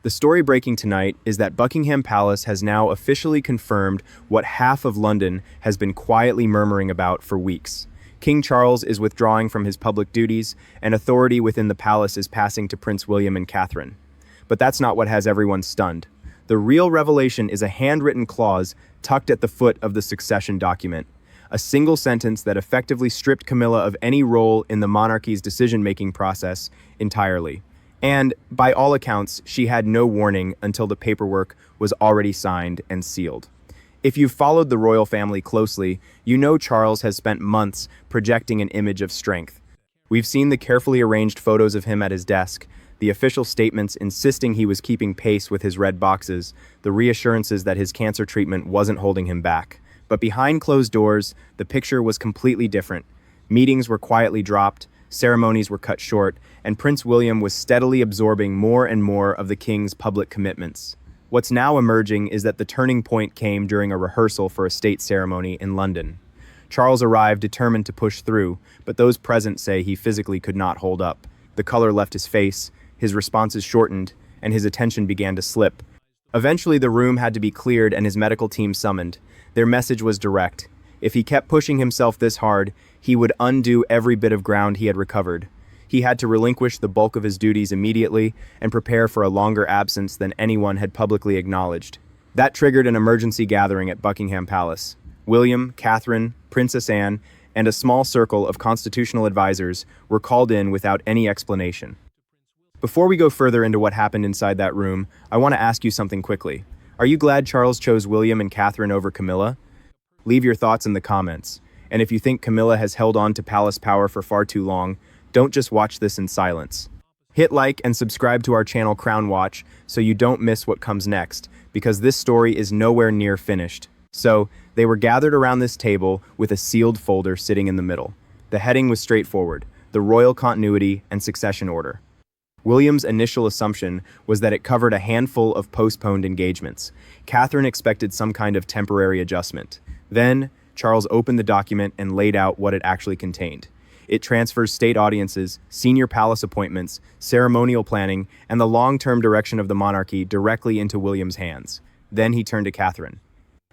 The story breaking tonight is that Buckingham Palace has now officially confirmed what half of London has been quietly murmuring about for weeks. King Charles is withdrawing from his public duties, and authority within the palace is passing to Prince William and Catherine. But that's not what has everyone stunned. The real revelation is a handwritten clause tucked at the foot of the succession document. A single sentence that effectively stripped Camilla of any role in the monarchy's decision-making process entirely. And, by all accounts, she had no warning until the paperwork was already signed and sealed. If you've followed the royal family closely, you know Charles has spent months projecting an image of strength. We've seen the carefully arranged photos of him at his desk, the official statements insisting he was keeping pace with his red boxes, the reassurances that his cancer treatment wasn't holding him back. But behind closed doors, the picture was completely different. Meetings were quietly dropped, ceremonies were cut short, and Prince William was steadily absorbing more and more of the king's public commitments. What's now emerging is that the turning point came during a rehearsal for a state ceremony in London. Charles arrived determined to push through, but those present say he physically could not hold up. The color left his face, his responses shortened, and his attention began to slip. Eventually, the room had to be cleared and his medical team summoned. Their message was direct. If he kept pushing himself this hard, he would undo every bit of ground he had recovered. He had to relinquish the bulk of his duties immediately and prepare for a longer absence than anyone had publicly acknowledged. That triggered an emergency gathering at Buckingham Palace. William, Catherine, Princess Anne, and a small circle of constitutional advisors were called in without any explanation. Before we go further into what happened inside that room, I want to ask you something quickly. Are you glad Charles chose William and Catherine over Camilla? Leave your thoughts in the comments. And if you think Camilla has held on to palace power for far too long, don't just watch this in silence. Hit like and subscribe to our channel Crown Watch so you don't miss what comes next, because this story is nowhere near finished. So, they were gathered around this table with a sealed folder sitting in the middle. The heading was straightforward: the royal continuity and succession order. William's initial assumption was that it covered a handful of postponed engagements. Catherine expected some kind of temporary adjustment. Then, Charles opened the document and laid out what it actually contained. It transfers state audiences, senior palace appointments, ceremonial planning, and the long-term direction of the monarchy directly into William's hands. Then he turned to Catherine.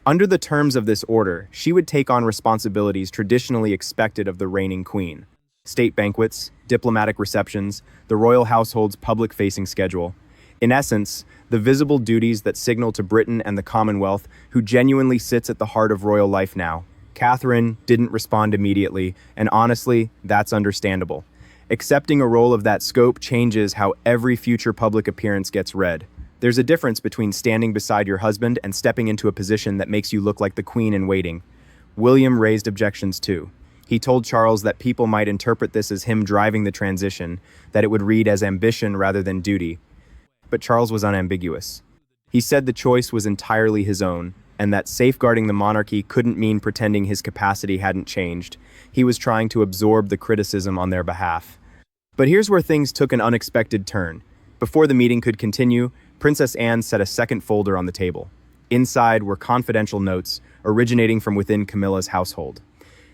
Under the terms of this order, she would take on responsibilities traditionally expected of the reigning queen. State banquets, diplomatic receptions, the royal household's public-facing schedule. In essence, the visible duties that signal to Britain and the Commonwealth who genuinely sits at the heart of royal life now. Catherine didn't respond immediately, and honestly, that's understandable. Accepting a role of that scope changes how every future public appearance gets read. There's a difference between standing beside your husband and stepping into a position that makes you look like the queen in waiting. William raised objections too. He told Charles that people might interpret this as him driving the transition, that it would read as ambition rather than duty. But Charles was unambiguous. He said the choice was entirely his own, and that safeguarding the monarchy couldn't mean pretending his capacity hadn't changed. He was trying to absorb the criticism on their behalf. But here's where things took an unexpected turn. Before the meeting could continue, Princess Anne set a second folder on the table. Inside were confidential notes originating from within Camilla's household.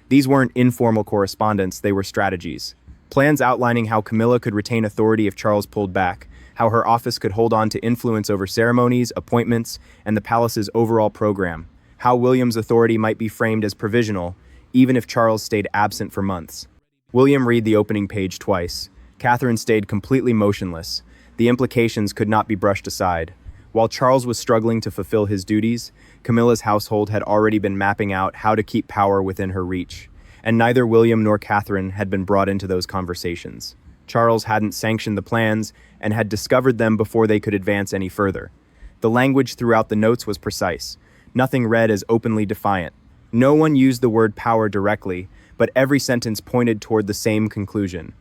These weren't informal correspondence, they were strategies. Plans outlining how Camilla could retain authority if Charles pulled back, how her office could hold on to influence over ceremonies, appointments, and the palace's overall program, how William's authority might be framed as provisional, even if Charles stayed absent for months. William read the opening page twice. Catherine stayed completely motionless. The implications could not be brushed aside. While Charles was struggling to fulfill his duties, Camilla's household had already been mapping out how to keep power within her reach, and neither William nor Catherine had been brought into those conversations. Charles hadn't sanctioned the plans and had discovered them before they could advance any further. The language throughout the notes was precise. Nothing read as openly defiant. No one used the word power directly, but every sentence pointed toward the same conclusion.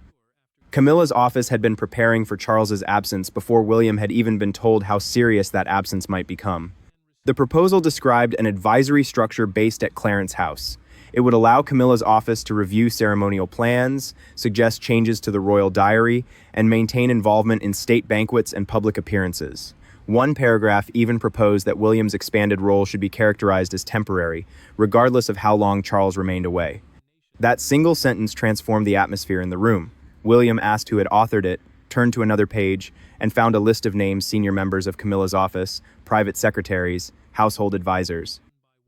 Camilla's office had been preparing for Charles's absence before William had even been told how serious that absence might become. The proposal described an advisory structure based at Clarence House. It would allow Camilla's office to review ceremonial plans, suggest changes to the royal diary, and maintain involvement in state banquets and public appearances. One paragraph even proposed that William's expanded role should be characterized as temporary, regardless of how long Charles remained away. That single sentence transformed the atmosphere in the room. William asked who had authored it, turned to another page, and found a list of names senior members of Camilla's office, private secretaries, household advisors.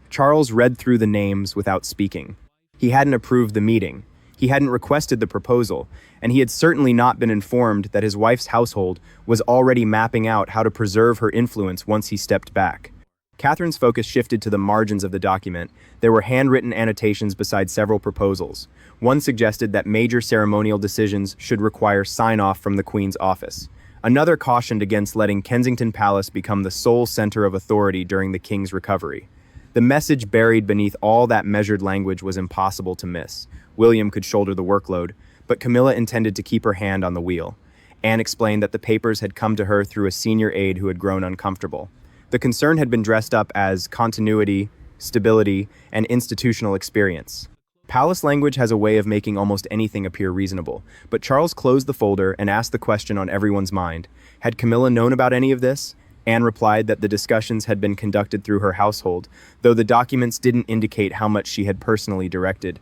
Charles read through the names without speaking. He hadn't approved the meeting. He hadn't requested the proposal, and he had certainly not been informed that his wife's household was already mapping out how to preserve her influence once he stepped back. Catherine's focus shifted to the margins of the document. There were handwritten annotations beside several proposals. One suggested that major ceremonial decisions should require sign-off from the Queen's office. Another cautioned against letting Kensington Palace become the sole center of authority during the King's recovery. The message buried beneath all that measured language was impossible to miss. William could shoulder the workload, but Camilla intended to keep her hand on the wheel. Anne explained that the papers had come to her through a senior aide who had grown uncomfortable. The concern had been dressed up as continuity, stability, and institutional experience. Palace language has a way of making almost anything appear reasonable, but Charles closed the folder and asked the question on everyone's mind. Had Camilla known about any of this? Anne replied that the discussions had been conducted through her household, though the documents didn't indicate how much she had personally directed.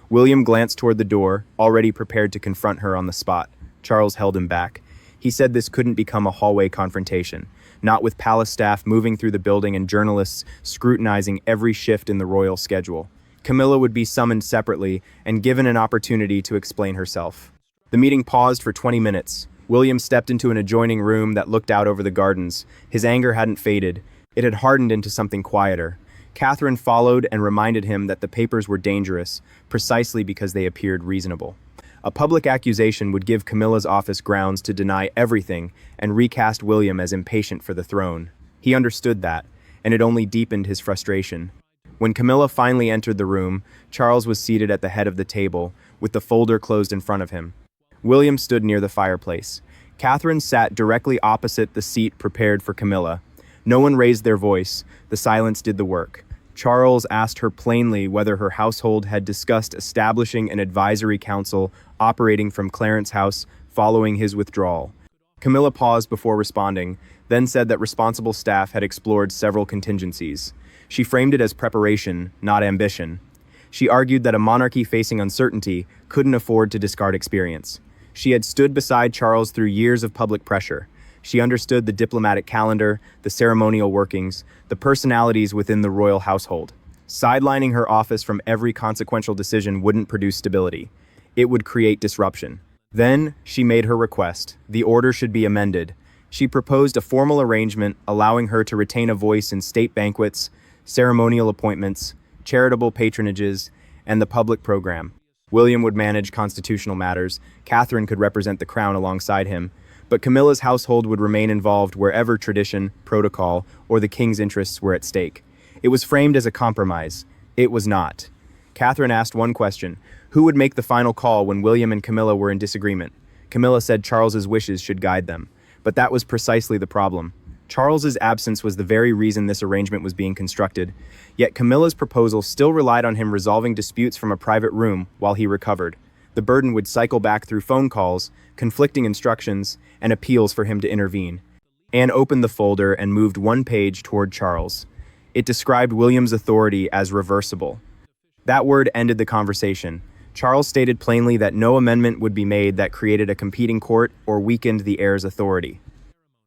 William glanced toward the door, already prepared to confront her on the spot. Charles held him back. He said this couldn't become a hallway confrontation, not with palace staff moving through the building and journalists scrutinizing every shift in the royal schedule. Camilla would be summoned separately and given an opportunity to explain herself. The meeting paused for 20 minutes. William stepped into an adjoining room that looked out over the gardens. His anger hadn't faded. It had hardened into something quieter. Catherine followed and reminded him that the papers were dangerous, precisely because they appeared reasonable. A public accusation would give Camilla's office grounds to deny everything and recast William as impatient for the throne. He understood that, and it only deepened his frustration. When Camilla finally entered the room, Charles was seated at the head of the table, with the folder closed in front of him. William stood near the fireplace. Catherine sat directly opposite the seat prepared for Camilla. No one raised their voice. The silence did the work. Charles asked her plainly whether her household had discussed establishing an advisory council operating from Clarence House following his withdrawal. Camilla paused before responding, then said that responsible staff had explored several contingencies. She framed it as preparation, not ambition. She argued that a monarchy facing uncertainty couldn't afford to discard experience. She had stood beside Charles through years of public pressure. She understood the diplomatic calendar, the ceremonial workings, the personalities within the royal household. Sidelining her office from every consequential decision wouldn't produce stability. It would create disruption. Then she made her request. The order should be amended. She proposed a formal arrangement allowing her to retain a voice in state banquets, ceremonial appointments, charitable patronages, and the public program. William would manage constitutional matters. Catherine could represent the crown alongside him. But Camilla's household would remain involved wherever tradition, protocol, or the king's interests were at stake. It was framed as a compromise. It was not. Catherine asked one question: who would make the final call when William and Camilla were in disagreement? Camilla said Charles's wishes should guide them. But that was precisely the problem. Charles's absence was the very reason this arrangement was being constructed. Yet Camilla's proposal still relied on him resolving disputes from a private room while he recovered. The burden would cycle back through phone calls, conflicting instructions, and appeals for him to intervene. Anne opened the folder and moved one page toward Charles. It described William's authority as reversible. That word ended the conversation. Charles stated plainly that no amendment would be made that created a competing court or weakened the heir's authority.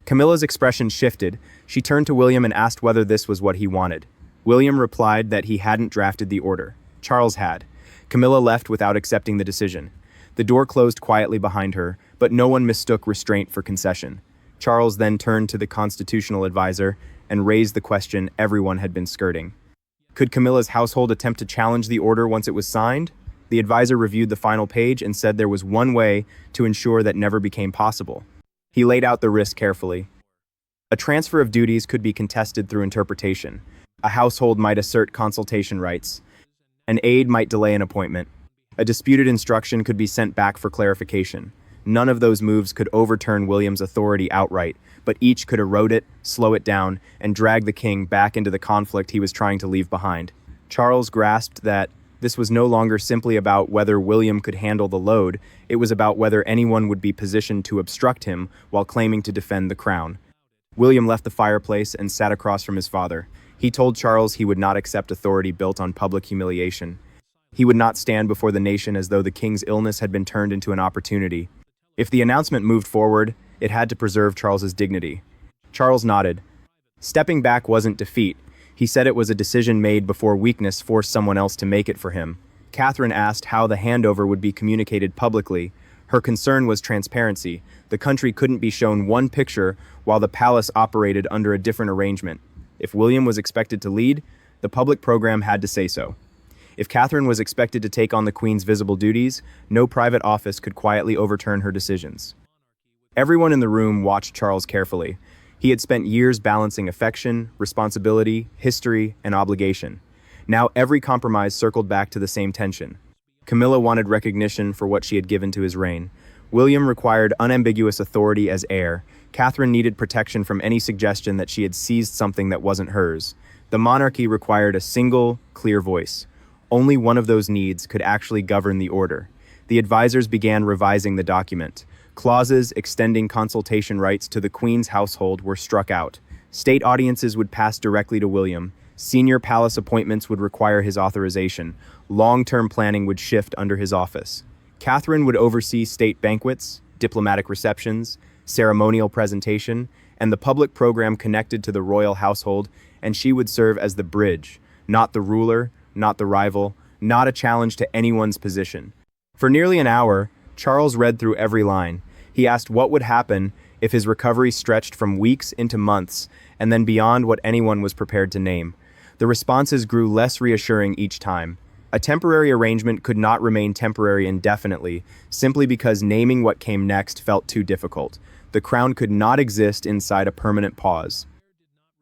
Camilla's expression shifted. She turned to William and asked whether this was what he wanted. William replied that he hadn't drafted the order. Charles had. Camilla left without accepting the decision. The door closed quietly behind her, but no one mistook restraint for concession. Charles then turned to the constitutional advisor and raised the question everyone had been skirting. Could Camilla's household attempt to challenge the order once it was signed? The advisor reviewed the final page and said there was one way to ensure that never became possible. He laid out the risk carefully. A transfer of duties could be contested through interpretation. A household might assert consultation rights. An aide might delay an appointment. A disputed instruction could be sent back for clarification. None of those moves could overturn William's authority outright, but each could erode it, slow it down, and drag the king back into the conflict he was trying to leave behind. Charles grasped that this was no longer simply about whether William could handle the load. It was about whether anyone would be positioned to obstruct him while claiming to defend the crown. William left the fireplace and sat across from his father. He told Charles he would not accept authority built on public humiliation. He would not stand before the nation as though the king's illness had been turned into an opportunity. If the announcement moved forward, it had to preserve Charles's dignity. Charles nodded. Stepping back wasn't defeat. He said it was a decision made before weakness forced someone else to make it for him. Catherine asked how the handover would be communicated publicly. Her concern was transparency. The country couldn't be shown one picture while the palace operated under a different arrangement. If William was expected to lead, the public program had to say so. If Catherine was expected to take on the Queen's visible duties, no private office could quietly overturn her decisions. Everyone in the room watched Charles carefully. He had spent years balancing affection, responsibility, history, and obligation. Now every compromise circled back to the same tension. Camilla wanted recognition for what she had given to his reign. William required unambiguous authority as heir. Catherine needed protection from any suggestion that she had seized something that wasn't hers. The monarchy required a single, clear voice. Only one of those needs could actually govern the order. The advisors began revising the document. Clauses extending consultation rights to the Queen's household were struck out. State audiences would pass directly to William. Senior palace appointments would require his authorization. Long-term planning would shift under his office. Catherine would oversee state banquets, diplomatic receptions, ceremonial presentation, and the public program connected to the royal household, and she would serve as the bridge, not the ruler, not the rival, not a challenge to anyone's position. For nearly an hour, Charles read through every line. He asked what would happen if his recovery stretched from weeks into months, and then beyond what anyone was prepared to name. The responses grew less reassuring each time. A temporary arrangement could not remain temporary indefinitely, simply because naming what came next felt too difficult. The crown could not exist inside a permanent pause.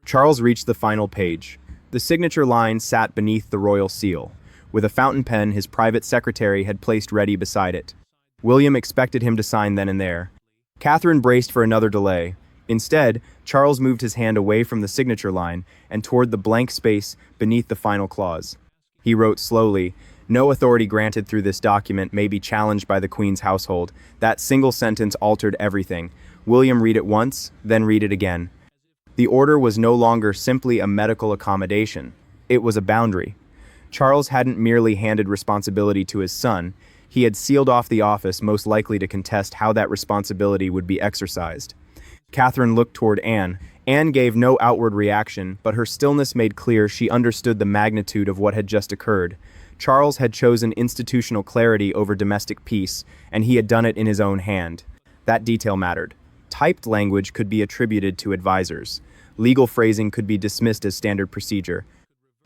Charles reached the final page. The signature line sat beneath the royal seal. With a fountain pen his private secretary had placed ready beside it. William expected him to sign then and there. Catherine braced for another delay. Instead, Charles moved his hand away from the signature line and toward the blank space beneath the final clause. He wrote slowly, "No authority granted through this document may be challenged by the Queen's household." That single sentence altered everything. William read it once, then read it again. The order was no longer simply a medical accommodation. It was a boundary. Charles hadn't merely handed responsibility to his son, he had sealed off the office most likely to contest how that responsibility would be exercised. Catherine looked toward Anne. Anne gave no outward reaction, but her stillness made clear she understood the magnitude of what had just occurred. Charles had chosen institutional clarity over domestic peace, and he had done it in his own hand. That detail mattered. Typed language could be attributed to advisors. Legal phrasing could be dismissed as standard procedure.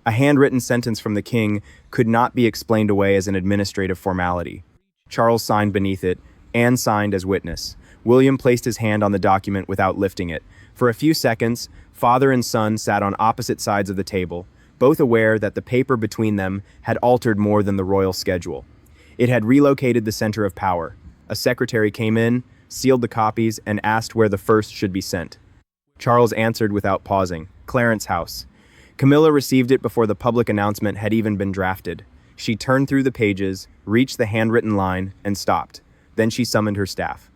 A handwritten sentence from the king could not be explained away as an administrative formality. Charles signed beneath it. Anne signed as witness. William placed his hand on the document without lifting it. For a few seconds, father and son sat on opposite sides of the table, both aware that the paper between them had altered more than the royal schedule. It had relocated the center of power. A secretary came in, sealed the copies, and asked where the first should be sent. Charles answered without pausing, "Clarence House." Camilla received it before the public announcement had even been drafted. She turned through the pages, reached the handwritten line, and stopped. Then she summoned her staff.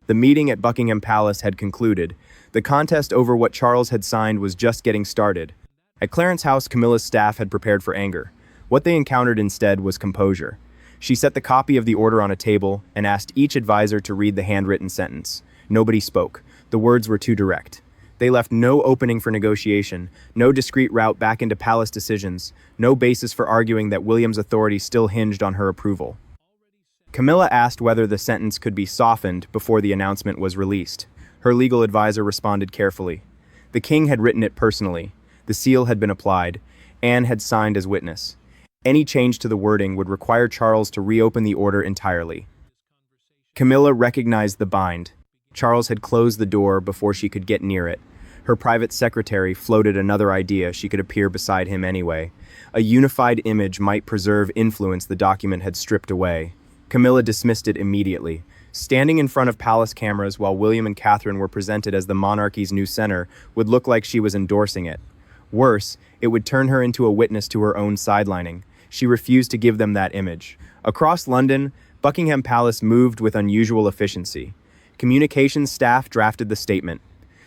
The meeting at Buckingham Palace had concluded. The contest over what Charles had signed was just getting started. At Clarence House, Camilla's staff had prepared for anger. What they encountered instead was composure. She set the copy of the order on a table and asked each advisor to read the handwritten sentence. Nobody spoke. The words were too direct. They left no opening for negotiation, no discreet route back into palace decisions, no basis for arguing that William's authority still hinged on her approval. Camilla asked whether the sentence could be softened before the announcement was released. Her legal advisor responded carefully. The king had written it personally. The seal had been applied. Anne had signed as witness. Any change to the wording would require Charles to reopen the order entirely. Camilla recognized the bind. Charles had closed the door before she could get near it. Her private secretary floated another idea: she could appear beside him anyway. A unified image might preserve influence the document had stripped away. Camilla dismissed it immediately. Standing in front of palace cameras while William and Catherine were presented as the monarchy's new center would look like she was endorsing it. Worse, it would turn her into a witness to her own sidelining. She refused to give them that image. Across London, Buckingham Palace moved with unusual efficiency. Communications staff drafted the statement.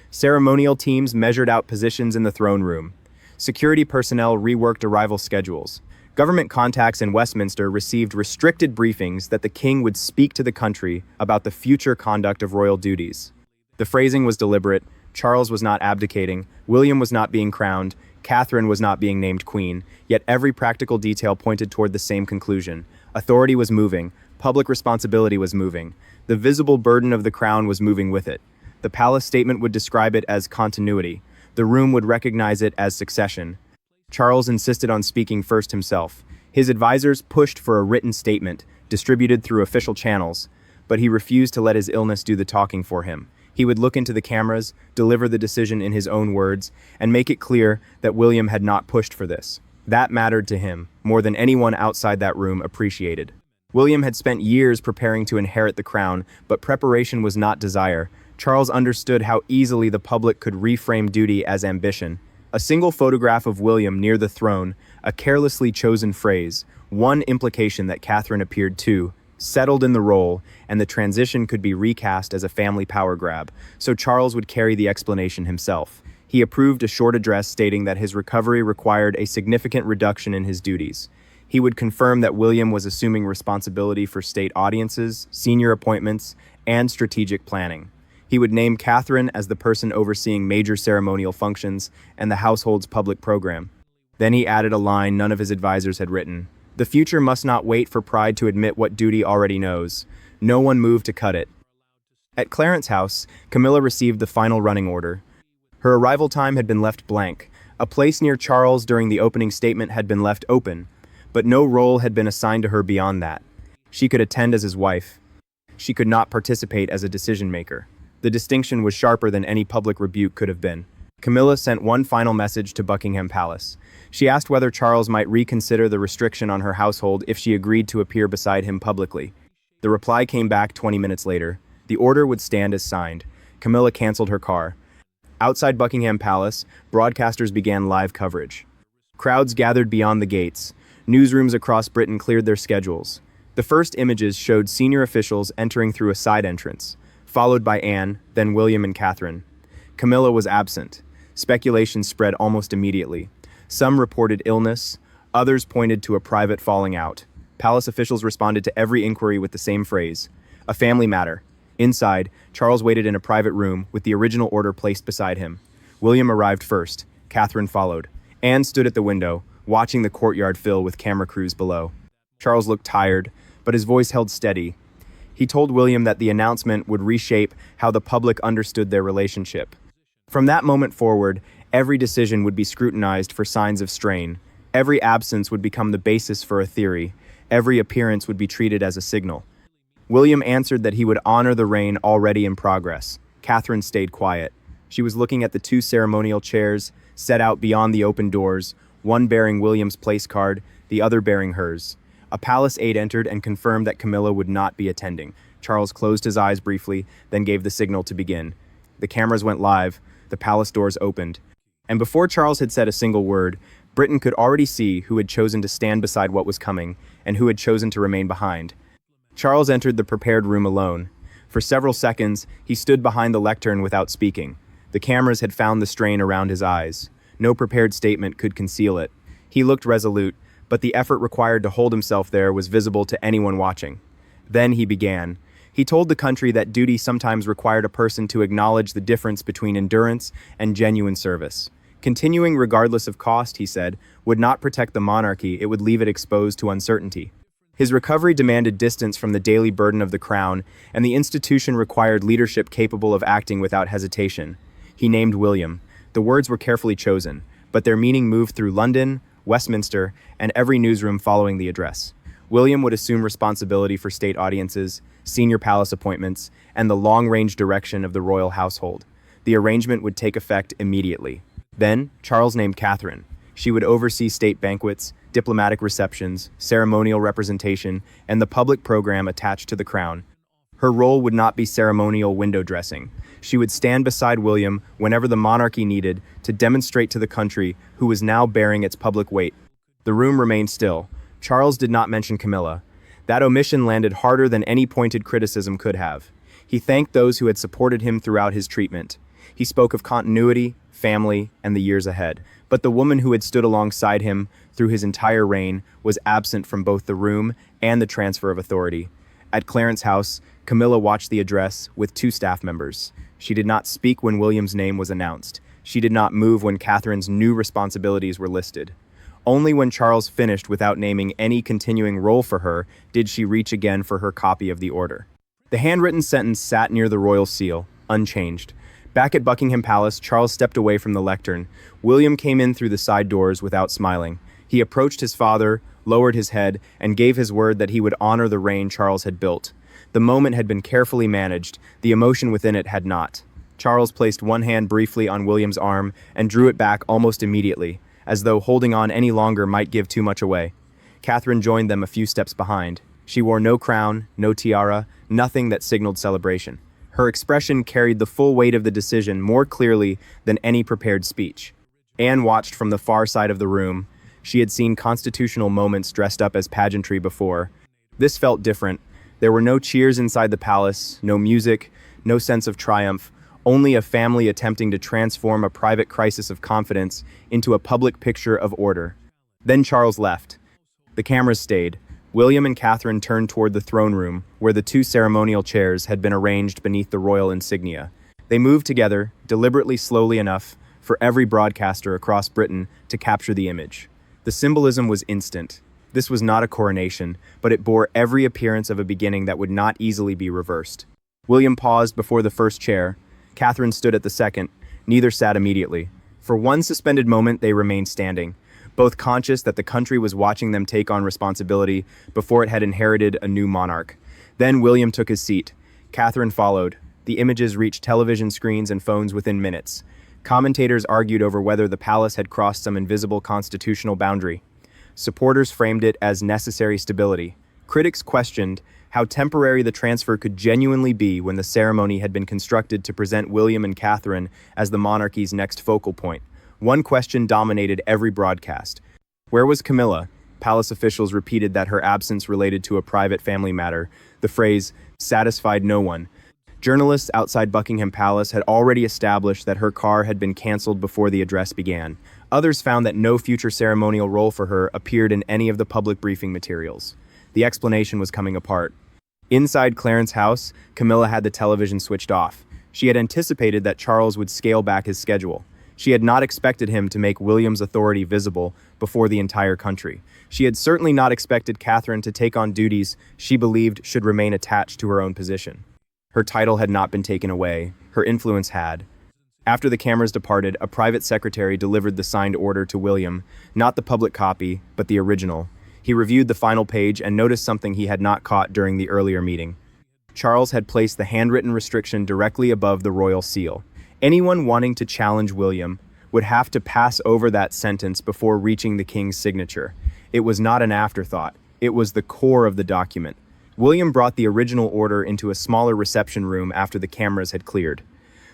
Ceremonial teams measured out positions in the throne room. Security personnel reworked arrival schedules. Government contacts in Westminster received restricted briefings that the king would speak to the country about the future conduct of royal duties. The phrasing was deliberate. Charles was not abdicating, William was not being crowned, Catherine was not being named queen, yet every practical detail pointed toward the same conclusion. Authority was moving, public responsibility was moving, the visible burden of the crown was moving with it. The palace statement would describe it as continuity, the room would recognize it as succession. Charles insisted on speaking first himself. His advisors pushed for a written statement, distributed through official channels, but he refused to let his illness do the talking for him. He would look into the cameras, deliver the decision in his own words, and make it clear that William had not pushed for this. That mattered to him, more than anyone outside that room appreciated. William had spent years preparing to inherit the crown, but preparation was not desire. Charles understood how easily the public could reframe duty as ambition. A single photograph of William near the throne, a carelessly chosen phrase, one implication that Catherine appeared too, settled in the role, and the transition could be recast as a family power grab, so Charles would carry the explanation himself. He approved a short address stating that his recovery required a significant reduction in his duties. He would confirm that William was assuming responsibility for state audiences, senior appointments, and strategic planning. He would name Catherine as the person overseeing major ceremonial functions and the household's public program. Then he added a line none of his advisors had written. The future must not wait for pride to admit what duty already knows. No one moved to cut it. At Clarence House, Camilla received the final running order. Her arrival time had been left blank. A place near Charles during the opening statement had been left open, but no role had been assigned to her beyond that. She could attend as his wife. She could not participate as a decision-maker. The distinction was sharper than any public rebuke could have been. Camilla sent one final message to Buckingham Palace. She asked whether Charles might reconsider the restriction on her household if she agreed to appear beside him publicly. The reply came back 20 minutes later. The order would stand as signed. Camilla canceled her car. Outside Buckingham Palace, broadcasters began live coverage. Crowds gathered beyond the gates. Newsrooms across Britain cleared their schedules. The first images showed senior officials entering through a side entrance, followed by Anne, then William and Catherine. Camilla was absent. Speculation spread almost immediately. Some reported illness, others pointed to a private falling out. Palace officials responded to every inquiry with the same phrase, a family matter. Inside, Charles waited in a private room with the original order placed beside him. William arrived first. Catherine followed. Anne stood at the window, watching the courtyard fill with camera crews below. Charles looked tired, but his voice held steady. He told William that the announcement would reshape how the public understood their relationship. From that moment forward, every decision would be scrutinized for signs of strain. Every absence would become the basis for a theory. Every appearance would be treated as a signal. William answered that he would honor the reign already in progress. Catherine stayed quiet. She was looking at the two ceremonial chairs set out beyond the open doors, one bearing William's place card, the other bearing hers. A palace aide entered and confirmed that Camilla would not be attending. Charles closed his eyes briefly, then gave the signal to begin. The cameras went live. The palace doors opened. And before Charles had said a single word, Britain could already see who had chosen to stand beside what was coming and who had chosen to remain behind. Charles entered the prepared room alone. For several seconds, he stood behind the lectern without speaking. The cameras had found the strain around his eyes. No prepared statement could conceal it. He looked resolute, but the effort required to hold himself there was visible to anyone watching. Then he began. He told the country that duty sometimes required a person to acknowledge the difference between endurance and genuine service. Continuing regardless of cost, he said, would not protect the monarchy, it would leave it exposed to uncertainty. His recovery demanded distance from the daily burden of the crown, and the institution required leadership capable of acting without hesitation. He named William. The words were carefully chosen, but their meaning moved through London, Westminster, and every newsroom following the address. William would assume responsibility for state audiences, senior palace appointments, and the long-range direction of the royal household. The arrangement would take effect immediately. Then, Charles named Catherine. She would oversee state banquets, diplomatic receptions, ceremonial representation, and the public program attached to the crown. Her role would not be ceremonial window dressing. She would stand beside William whenever the monarchy needed to demonstrate to the country who was now bearing its public weight. The room remained still. Charles did not mention Camilla. That omission landed harder than any pointed criticism could have. He thanked those who had supported him throughout his treatment. He spoke of continuity, family, and the years ahead. But the woman who had stood alongside him through his entire reign was absent from both the room and the transfer of authority. At Clarence House, Camilla watched the address with two staff members. She did not speak when William's name was announced. She did not move when Catherine's new responsibilities were listed. Only when Charles finished without naming any continuing role for her did she reach again for her copy of the order. The handwritten sentence sat near the royal seal, unchanged. Back at Buckingham Palace, Charles stepped away from the lectern. William came in through the side doors without smiling. He approached his father, lowered his head, and gave his word that he would honor the reign Charles had built. The moment had been carefully managed, the emotion within it had not. Charles placed one hand briefly on William's arm and drew it back almost immediately, as though holding on any longer might give too much away. Catherine joined them a few steps behind. She wore no crown, no tiara, nothing that signaled celebration. Her expression carried the full weight of the decision more clearly than any prepared speech. Anne watched from the far side of the room. She had seen constitutional moments dressed up as pageantry before. This felt different. There were no cheers inside the palace, no music, no sense of triumph, only a family attempting to transform a private crisis of confidence into a public picture of order. Then Charles left. The cameras stayed. William and Catherine turned toward the throne room, where the two ceremonial chairs had been arranged beneath the royal insignia. They moved together, deliberately slowly enough for every broadcaster across Britain to capture the image. The symbolism was instant. This was not a coronation, but it bore every appearance of a beginning that would not easily be reversed. William paused before the first chair. Catherine stood at the second. Neither sat immediately. For one suspended moment, they remained standing, both conscious that the country was watching them take on responsibility before it had inherited a new monarch. Then William took his seat. Catherine followed. The images reached television screens and phones within minutes. Commentators argued over whether the palace had crossed some invisible constitutional boundary. Supporters framed it as necessary stability. Critics questioned how temporary the transfer could genuinely be when the ceremony had been constructed to present William and Catherine as the monarchy's next focal point. One question dominated every broadcast. Where was Camilla? Palace officials repeated that her absence related to a private family matter. The phrase satisfied no one. Journalists outside Buckingham Palace had already established that her car had been cancelled before the address began. Others found that no future ceremonial role for her appeared in any of the public briefing materials. The explanation was coming apart. Inside Clarence House, Camilla had the television switched off. She had anticipated that Charles would scale back his schedule. She had not expected him to make William's authority visible before the entire country. She had certainly not expected Catherine to take on duties she believed should remain attached to her own position. Her title had not been taken away. Her influence had. After the cameras departed, a private secretary delivered the signed order to William, not the public copy, but the original. He reviewed the final page and noticed something he had not caught during the earlier meeting. Charles had placed the handwritten restriction directly above the royal seal. Anyone wanting to challenge William would have to pass over that sentence before reaching the king's signature. It was not an afterthought. It was the core of the document. William brought the original order into a smaller reception room after the cameras had cleared.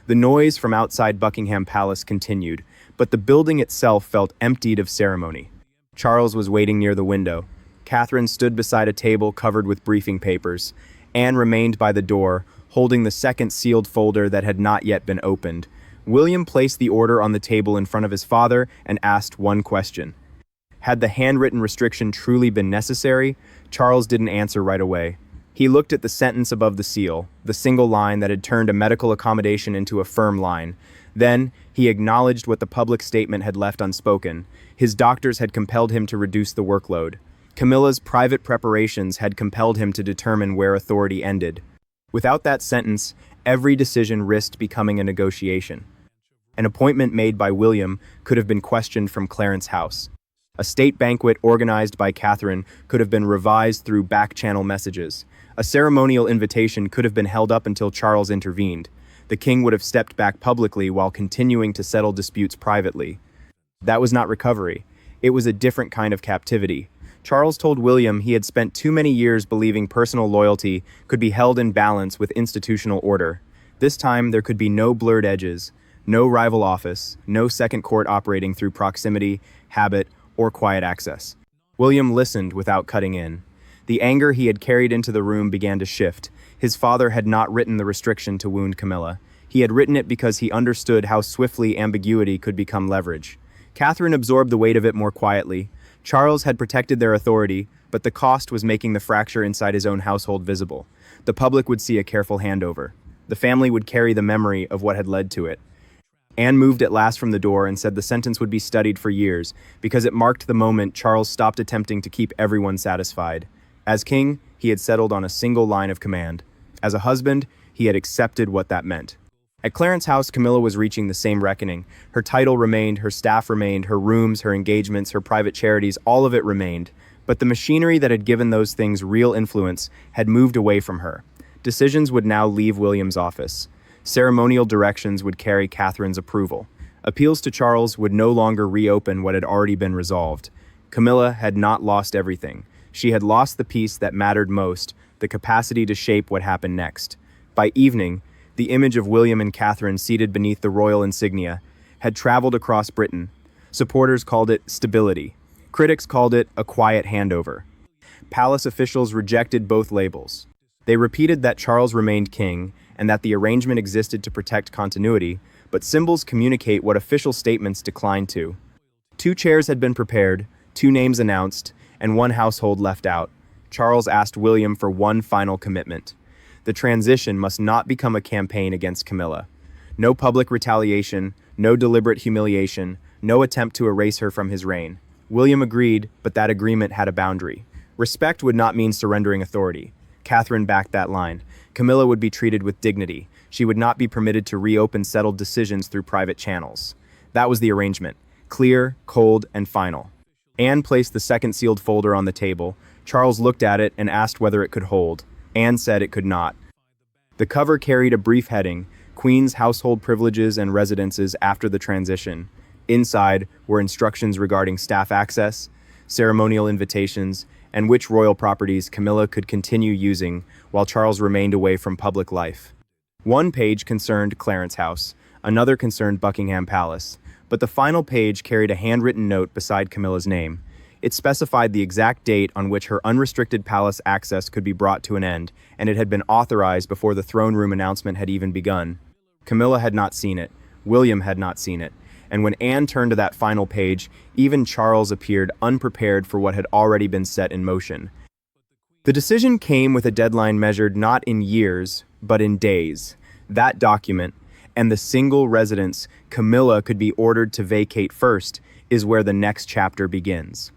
The noise from outside Buckingham Palace continued, but the building itself felt emptied of ceremony. Charles was waiting near the window. Catherine stood beside a table covered with briefing papers. Anne remained by the door, holding the second sealed folder that had not yet been opened. William placed the order on the table in front of his father and asked one question. Had the handwritten restriction truly been necessary? Charles didn't answer right away. He looked at the sentence above the seal, the single line that had turned a medical accommodation into a firm line. Then, he acknowledged what the public statement had left unspoken. His doctors had compelled him to reduce the workload. Camilla's private preparations had compelled him to determine where authority ended. Without that sentence, every decision risked becoming a negotiation. An appointment made by William could have been questioned from Clarence House. A state banquet organized by Catherine could have been revised through back-channel messages. A ceremonial invitation could have been held up until Charles intervened. The king would have stepped back publicly while continuing to settle disputes privately. That was not recovery. It was a different kind of captivity. Charles told William he had spent too many years believing personal loyalty could be held in balance with institutional order. This time, there could be no blurred edges, no rival office, no second court operating through proximity, habit, or quiet access. William listened without cutting in. The anger he had carried into the room began to shift. His father had not written the restriction to wound Camilla. He had written it because he understood how swiftly ambiguity could become leverage. Catherine absorbed the weight of it more quietly. Charles had protected their authority, but the cost was making the fracture inside his own household visible. The public would see a careful handover. The family would carry the memory of what had led to it. Anne moved at last from the door and said the sentence would be studied for years, because it marked the moment Charles stopped attempting to keep everyone satisfied. As king, he had settled on a single line of command. As a husband, he had accepted what that meant. At Clarence House, Camilla was reaching the same reckoning. Her title remained, her staff remained, her rooms, her engagements, her private charities, all of it remained. But the machinery that had given those things real influence had moved away from her. Decisions would now leave William's office. Ceremonial directions would carry Catherine's approval. Appeals to Charles would no longer reopen what had already been resolved. Camilla had not lost everything. She had lost the piece that mattered most, the capacity to shape what happened next. By evening, the image of William and Catherine seated beneath the royal insignia had traveled across Britain. Supporters called it stability. Critics called it a quiet handover. Palace officials rejected both labels. They repeated that Charles remained king and that the arrangement existed to protect continuity, but symbols communicate what official statements declined to. 2 chairs had been prepared, 2 names announced, and 1 household left out. Charles asked William for one final commitment. The transition must not become a campaign against Camilla. No public retaliation, no deliberate humiliation, no attempt to erase her from his reign. William agreed, but that agreement had a boundary. Respect would not mean surrendering authority. Catherine backed that line. Camilla would be treated with dignity. She would not be permitted to reopen settled decisions through private channels. That was the arrangement. Clear, cold, and final. Anne placed the second sealed folder on the table. Charles looked at it and asked whether it could hold. Anne said it could not. The cover carried a brief heading, Queen's Household Privileges and Residences After the Transition. Inside were instructions regarding staff access, ceremonial invitations, and which royal properties Camilla could continue using while Charles remained away from public life. One page concerned Clarence House, another concerned Buckingham Palace, but the final page carried a handwritten note beside Camilla's name. It specified the exact date on which her unrestricted palace access could be brought to an end, and it had been authorized before the throne room announcement had even begun. Camilla had not seen it. William had not seen it. And when Anne turned to that final page, even Charles appeared unprepared for what had already been set in motion. The decision came with a deadline measured not in years, but in days. That document, and the single residence Camilla could be ordered to vacate first, is where the next chapter begins.